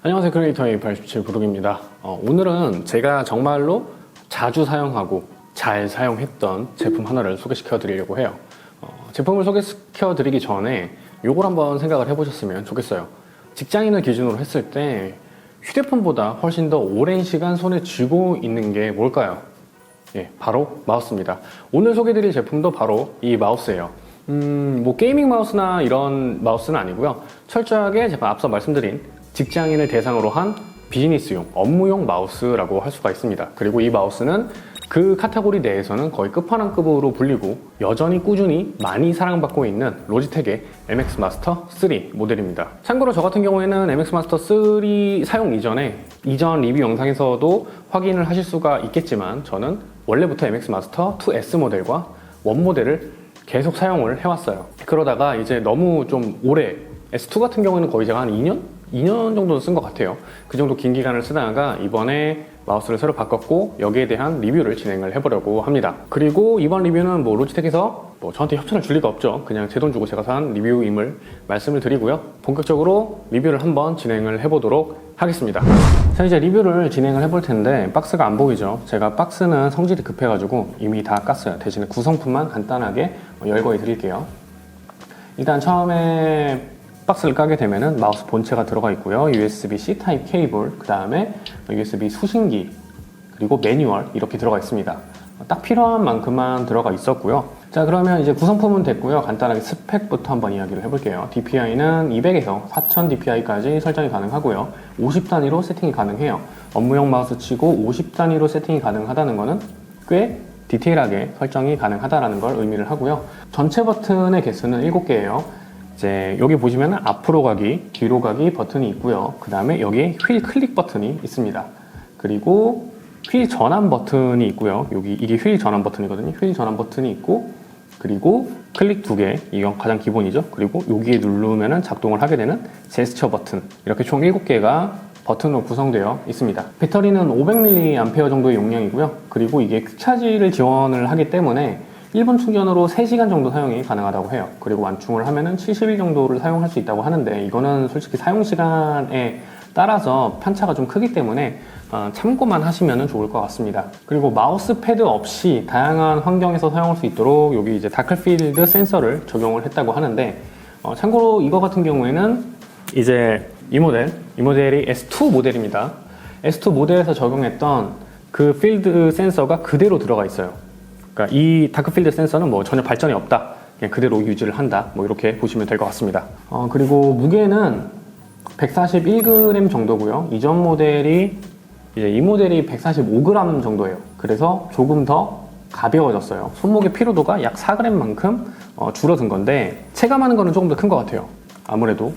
안녕하세요, 크리에이터의 87 부룩입니다. 오늘은 제가 정말로 자주 사용하고 잘 사용했던 제품 하나를 소개시켜 드리려고 해요. 제품을 소개시켜 드리기 전에 요걸 한번 생각을 해보셨으면 좋겠어요. 직장인을 기준으로 했을 때 휴대폰보다 훨씬 더 오랜 시간 손에 쥐고 있는 게 뭘까요? 예, 바로 마우스입니다. 오늘 소개드릴 제품도 바로 이 마우스예요. 뭐 게이밍 마우스나 이런 마우스는 아니고요. 철저하게 제가 앞서 말씀드린 직장인을 대상으로 한 비즈니스용, 업무용 마우스라고 할 수가 있습니다. 그리고 이 마우스는 그 카테고리 내에서는 거의 끝판왕급으로 불리고 여전히 꾸준히 많이 사랑받고 있는 로지텍의 MX 마스터 3 모델입니다. 참고로 저 같은 경우에는 MX 마스터 3 사용 이전 리뷰 영상에서도 확인을 하실 수가 있겠지만 저는 원래부터 MX 마스터 2S 모델과 원 모델을 계속 사용을 해왔어요. 그러다가 이제 너무 좀 오래 S2 같은 경우에는 거의 제가 한 2년 정도 쓴 것 같아요. 그 정도 긴 기간을 쓰다가 이번에 마우스를 새로 바꿨고 여기에 대한 리뷰를 진행을 해보려고 합니다. 그리고 이번 리뷰는 뭐 로지텍에서 저한테 협찬을 줄 리가 없죠. 그냥 제 돈 주고 제가 산 리뷰임을 말씀을 드리고요. 본격적으로 리뷰를 한번 진행을 해보도록 하겠습니다. 자, 이제 리뷰를 진행을 해볼 텐데 박스가 안 보이죠. 제가 박스는 성질이 급해가지고 이미 다 깠어요. 대신에 구성품만 간단하게 열거해 드릴게요. 일단 처음에 박스를 까게 되면은 마우스 본체가 들어가 있고요. USB-C 타입 케이블, 그 다음에 USB 수신기, 그리고 매뉴얼 이렇게 들어가 있습니다. 딱 필요한 만큼만 들어가 있었고요. 자, 그러면 이제 구성품은 됐고요. 간단하게 스펙부터 한번 이야기를 해볼게요. DPI는 200에서 4000 DPI까지 설정이 가능하고요. 50단위로 세팅이 가능해요. 업무용 마우스 치고 50단위로 세팅이 가능하다는 거는 꽤 디테일하게 설정이 가능하다는 걸 의미를 하고요. 전체 버튼의 개수는 7개예요. 이제 여기 보시면 앞으로 가기, 뒤로 가기 버튼이 있고요. 그 다음에 여기에 휠 클릭 버튼이 있습니다. 그리고 휠 전환 버튼이 있고요. 이게 휠 전환 버튼이거든요. 휠 전환 버튼이 있고, 그리고 클릭 2개, 이건 가장 기본이죠. 그리고 여기에 누르면 작동을 하게 되는 제스처 버튼, 이렇게 총 7개가 버튼으로 구성되어 있습니다. 배터리는 500mAh 정도의 용량이고요. 그리고 이게 퀵차지를 지원을 하기 때문에 1분 충전으로 3시간 정도 사용이 가능하다고 해요. 그리고 완충을 하면은 70일 정도를 사용할 수 있다고 하는데 이거는 솔직히 사용 시간에 따라서 편차가 좀 크기 때문에 참고만 하시면 좋을 것 같습니다. 그리고 마우스 패드 없이 다양한 환경에서 사용할 수 있도록 여기 이제 다크필드 센서를 적용을 했다고 하는데 참고로 이거 같은 경우에는 이제 이 모델이 S2 모델입니다. S2 모델에서 적용했던 그 필드 센서가 그대로 들어가 있어요. 그러니까 이 다크필드 센서는 뭐 전혀 발전이 없다, 그냥 그대로 유지를 한다, 뭐 이렇게 보시면 될 것 같습니다. 그리고 무게는 141g 정도고요. 이전 모델이 이 모델이 145g 정도예요. 그래서 조금 더 가벼워졌어요. 손목의 피로도가 약 4g만큼 줄어든 건데 체감하는 거는 조금 더 큰 것 같아요. 아무래도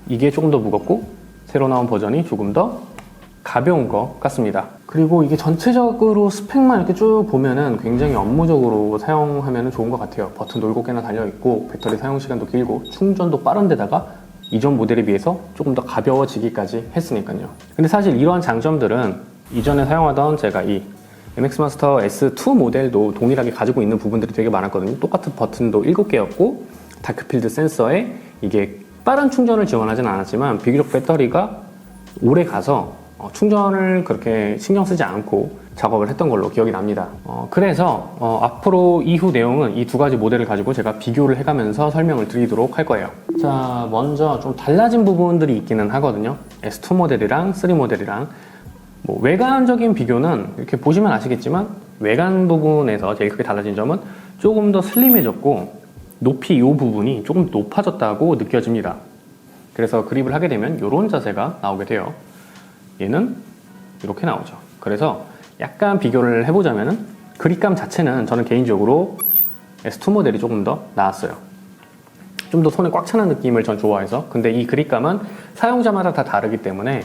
이게 조금 더 무겁고 새로 나온 버전이 조금 더 가벼운 것 같습니다. 그리고 이게 전체적으로 스펙만 이렇게 쭉 보면은 굉장히 업무적으로 사용하면 좋은 것 같아요. 버튼도 7개나 달려있고 배터리 사용시간도 길고 충전도 빠른데다가 이전 모델에 비해서 조금 더 가벼워지기까지 했으니까요. 근데 사실 이러한 장점들은 이전에 사용하던 제가 이 MX 마스터 S2 모델도 동일하게 가지고 있는 부분들이 되게 많았거든요. 똑같은 버튼도 7개였고 다크필드 센서에 이게 빠른 충전을 지원하지는 않았지만 비교적 배터리가 오래 가서 충전을 그렇게 신경 쓰지 않고 작업을 했던 걸로 기억이 납니다. 그래서 앞으로 이후 내용은 이 두 가지 모델을 가지고 제가 비교를 해가면서 설명을 드리도록 할 거예요. 자, 먼저 좀 달라진 부분들이 있기는 하거든요. S2 모델이랑 3 모델이랑 뭐 외관적인 비교는 이렇게 보시면 아시겠지만 외관 부분에서 제일 크게 달라진 점은 조금 더 슬림해졌고 높이 이 부분이 조금 높아졌다고 느껴집니다. 그래서 그립을 하게 되면 이런 자세가 나오게 돼요. 얘는 이렇게 나오죠. 그래서 약간 비교를 해보자면은 그립감 자체는 저는 개인적으로 S2 모델이 조금 더 나았어요. 좀 더 손에 꽉 차는 느낌을 전 좋아해서. 근데 이 그립감은 사용자마다 다 다르기 때문에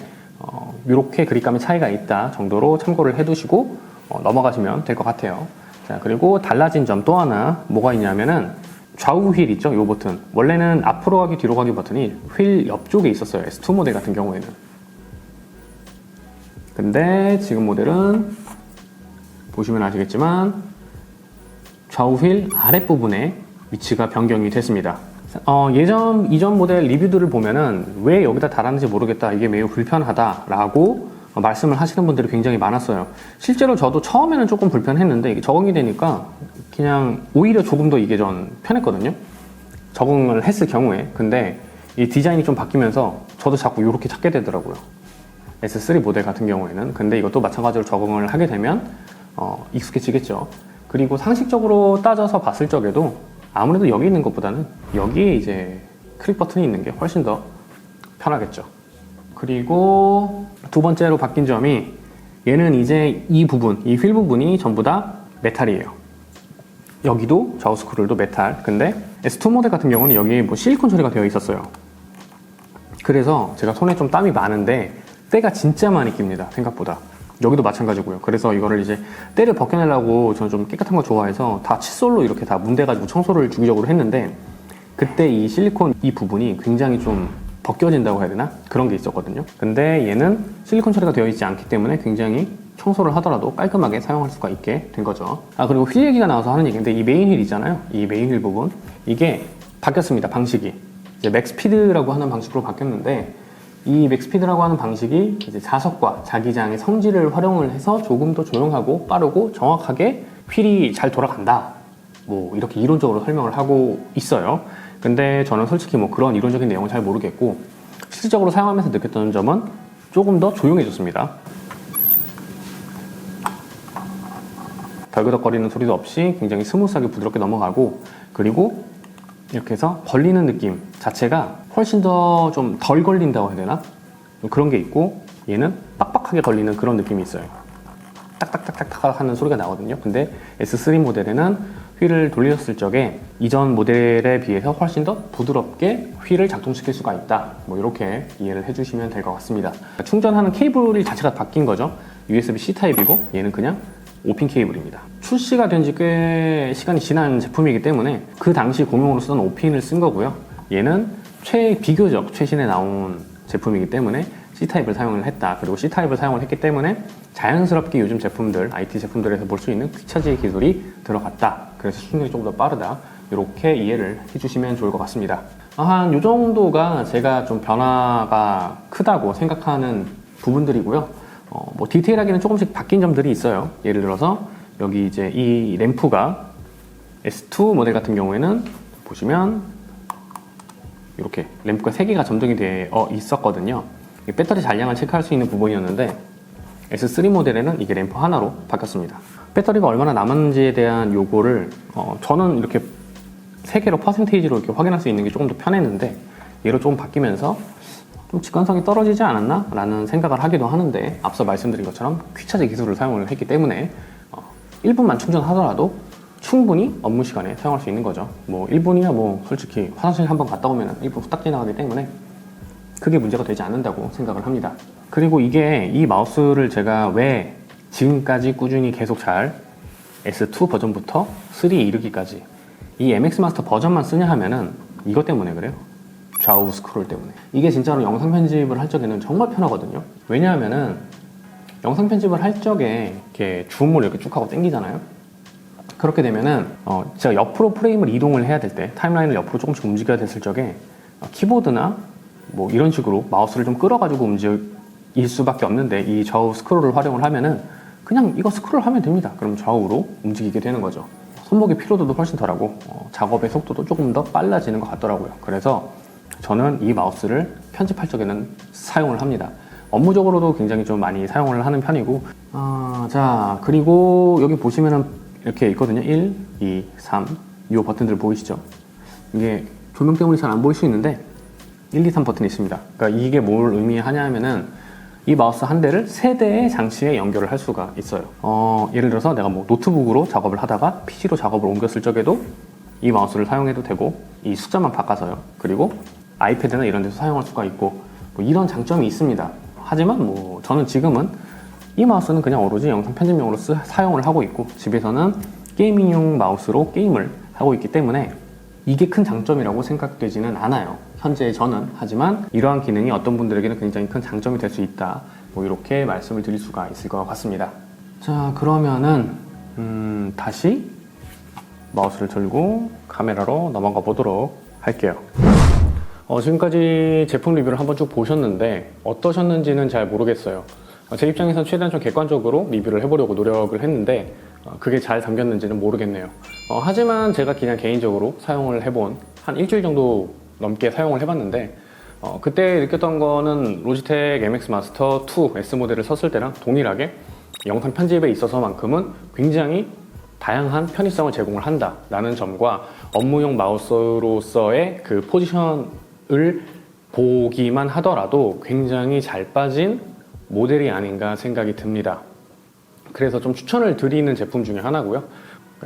이렇게 그립감의 차이가 있다 정도로 참고를 해두시고 넘어가시면 될 것 같아요. 자, 그리고 달라진 점 또 하나 뭐가 있냐면은 좌우 휠 있죠? 이 버튼. 원래는 앞으로 가기 뒤로 가기 버튼이 휠 옆쪽에 있었어요. S2 모델 같은 경우에는. 근데 지금 모델은 보시면 아시겠지만 좌우 휠 아랫부분에 위치가 변경이 됐습니다. 이전 모델 리뷰들을 보면은 왜 여기다 달았는지 모르겠다, 이게 매우 불편하다라고 말씀을 하시는 분들이 굉장히 많았어요. 실제로 저도 처음에는 조금 불편했는데 이게 적응이 되니까 그냥 오히려 조금 더 이게 전 편했거든요. 적응을 했을 경우에. 근데 이 디자인이 좀 바뀌면서 저도 자꾸 이렇게 찾게 되더라고요. S3 모델 같은 경우에는. 근데 이것도 마찬가지로 적응을 하게 되면 익숙해지겠죠. 그리고 상식적으로 따져서 봤을 적에도 아무래도 여기 있는 것보다는 여기에 이제 클릭 버튼이 있는 게 훨씬 더 편하겠죠. 그리고 두 번째로 바뀐 점이, 얘는 이제 이 부분, 이 휠 부분이 전부 다 메탈이에요. 여기도 좌우 스크롤도 메탈. 근데 S2 모델 같은 경우는 여기에 뭐 실리콘 처리가 되어 있었어요. 그래서 제가 손에 좀 땀이 많은데 때가 진짜 많이 낍니다, 생각보다. 여기도 마찬가지고요. 그래서 이거를 이제 때를 벗겨내려고 저는 좀 깨끗한 거 좋아해서 다 칫솔로 이렇게 다 문대가지고 청소를 주기적으로 했는데, 그때 이 실리콘 이 부분이 굉장히 좀 벗겨진다고 해야 되나? 그런 게 있었거든요. 근데 얘는 실리콘 처리가 되어 있지 않기 때문에 굉장히 청소를 하더라도 깔끔하게 사용할 수가 있게 된 거죠. 그리고 휠 얘기가 나와서 하는 얘기인데, 이 메인 휠 있잖아요. 이 메인 휠 부분. 이게 바뀌었습니다, 방식이. 이제 맥스피드라고 하는 방식으로 바뀌었는데, 이 맥스피드라고 하는 방식이 이제 자석과 자기장의 성질을 활용을 해서 조금 더 조용하고 빠르고 정확하게 휠이 잘 돌아간다, 뭐 이렇게 이론적으로 설명을 하고 있어요. 근데 저는 솔직히 뭐 그런 이론적인 내용은 잘 모르겠고, 실질적으로 사용하면서 느꼈던 점은 조금 더 조용해졌습니다. 덜그덕거리는 소리도 없이 굉장히 스무스하게 부드럽게 넘어가고, 그리고 이렇게 해서 걸리는 느낌 자체가 훨씬 더 좀 덜 걸린다고 해야 되나? 그런 게 있고, 얘는 빡빡하게 걸리는 그런 느낌이 있어요. 딱딱딱딱 하는 소리가 나거든요. 근데 S3 모델에는 휠을 돌렸을 적에 이전 모델에 비해서 훨씬 더 부드럽게 휠을 작동시킬 수가 있다, 뭐 이렇게 이해를 해주시면 될 것 같습니다. 충전하는 케이블 자체가 바뀐 거죠. USB-C 타입이고 얘는 그냥 5핀 케이블입니다. 출시가 된 지 꽤 시간이 지난 제품이기 때문에 그 당시 공용으로 쓰던 5핀을 쓴 거고요. 얘는 비교적 최신에 나온 제품이기 때문에 C타입을 사용을 했다. 그리고 C타입을 사용을 했기 때문에 자연스럽게 요즘 제품들, IT 제품들에서 볼 수 있는 퀵차지 기술이 들어갔다. 그래서 충전이 좀 더 빠르다. 이렇게 이해를 해주시면 좋을 것 같습니다. 한 이 정도가 제가 좀 변화가 크다고 생각하는 부분들이고요. 뭐 디테일하게는 조금씩 바뀐 점들이 있어요. 예를 들어서 여기 이제 이 램프가 S2 모델 같은 경우에는 보시면 이렇게 램프가 3개가 점등이 되어 있었거든요. 배터리 잔량을 체크할 수 있는 부분이었는데 S3 모델에는 이게 램프 하나로 바뀌었습니다. 배터리가 얼마나 남았는지에 대한 요거를 저는 이렇게 3개로 퍼센테이지로 이렇게 확인할 수 있는 게 조금 더 편했는데, 얘로 조금 바뀌면서 좀 직관성이 떨어지지 않았나? 라는 생각을 하기도 하는데, 앞서 말씀드린 것처럼 퀵차지 기술을 사용을 했기 때문에 1분만 충전하더라도 충분히 업무 시간에 사용할 수 있는 거죠. 뭐 1분이야 뭐 솔직히 화장실 한번 갔다 오면 1분 후딱 지나가기 때문에 그게 문제가 되지 않는다고 생각을 합니다. 그리고 이 마우스를 제가 왜 지금까지 꾸준히 계속 잘 S2 버전부터 3 이르기까지 이 MX 마스터 버전만 쓰냐 하면은 이것 때문에 그래요. 좌우 스크롤 때문에. 이게 진짜로 영상 편집을 할 적에는 정말 편하거든요. 왜냐하면은 영상 편집을 할 적에 이렇게 줌을 이렇게 쭉 하고 당기잖아요. 그렇게 되면은 제가 옆으로 프레임을 이동을 해야 될 때, 타임라인을 옆으로 조금씩 움직여야 됐을 적에 키보드나 뭐 이런 식으로 마우스를 좀 끌어가지고 움직일 수밖에 없는데, 이 좌우 스크롤을 활용을 하면은 그냥 이거 스크롤 하면 됩니다. 그럼 좌우로 움직이게 되는 거죠. 손목의 피로도도 훨씬 덜하고 작업의 속도도 조금 더 빨라지는 것 같더라고요. 그래서 저는 이 마우스를 편집할 적에는 사용을 합니다. 업무적으로도 굉장히 좀 많이 사용을 하는 편이고, 자, 그리고 여기 보시면은 이렇게 있거든요. 1, 2, 3. 이 버튼들 보이시죠? 이게 조명 때문에 잘 안 보일 수 있는데 1, 2, 3 버튼이 있습니다. 그러니까 이게 뭘 의미하냐 하면은 이 마우스 한 대를 3대의 장치에 연결을 할 수가 있어요. 예를 들어서 내가 뭐 노트북으로 작업을 하다가 PC로 작업을 옮겼을 적에도 이 마우스를 사용해도 되고, 이 숫자만 바꿔서요. 그리고 아이패드나 이런 데서 사용할 수가 있고, 뭐 이런 장점이 있습니다. 하지만 뭐 저는 지금은 이 마우스는 그냥 오로지 영상 편집용으로 사용을 하고 있고, 집에서는 게이밍용 마우스로 게임을 하고 있기 때문에 이게 큰 장점이라고 생각되지는 않아요. 현재 저는. 하지만 이러한 기능이 어떤 분들에게는 굉장히 큰 장점이 될 수 있다, 뭐 이렇게 말씀을 드릴 수가 있을 것 같습니다. 자, 그러면은 다시 마우스를 들고 카메라로 넘어가 보도록 할게요. 지금까지 제품 리뷰를 한번 쭉 보셨는데 어떠셨는지는 잘 모르겠어요. 제 입장에서 최대한 좀 객관적으로 리뷰를 해보려고 노력을 했는데 그게 잘 담겼는지는 모르겠네요. 하지만 제가 그냥 개인적으로 사용을 해본 한 일주일 정도 넘게 사용을 해봤는데 그때 느꼈던 거는 로지텍 MX 마스터 2 S 모델을 썼을 때랑 동일하게 영상 편집에 있어서만큼은 굉장히 다양한 편의성을 제공을 한다라는 점과 업무용 마우스로서의 그 포지션을 보기만 하더라도 굉장히 잘 빠진 모델이 아닌가 생각이 듭니다. 그래서 좀 추천을 드리는 제품 중에 하나고요.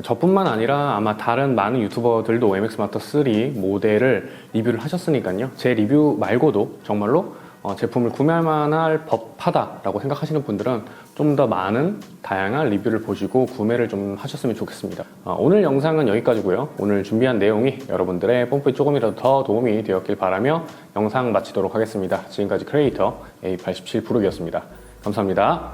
저뿐만 아니라 아마 다른 많은 유튜버들도 MX 마스터 3 모델을 리뷰를 하셨으니까요. 제 리뷰 말고도 정말로 제품을 구매할 만할 법하다라고 생각하시는 분들은 좀 더 많은 다양한 리뷰를 보시고 구매를 좀 하셨으면 좋겠습니다. 오늘 영상은 여기까지고요. 오늘 준비한 내용이 여러분들의 뽐뿌에 조금이라도 더 도움이 되었길 바라며 영상 마치도록 하겠습니다. 지금까지 크리에이터 A87 부르기였습니다. 감사합니다.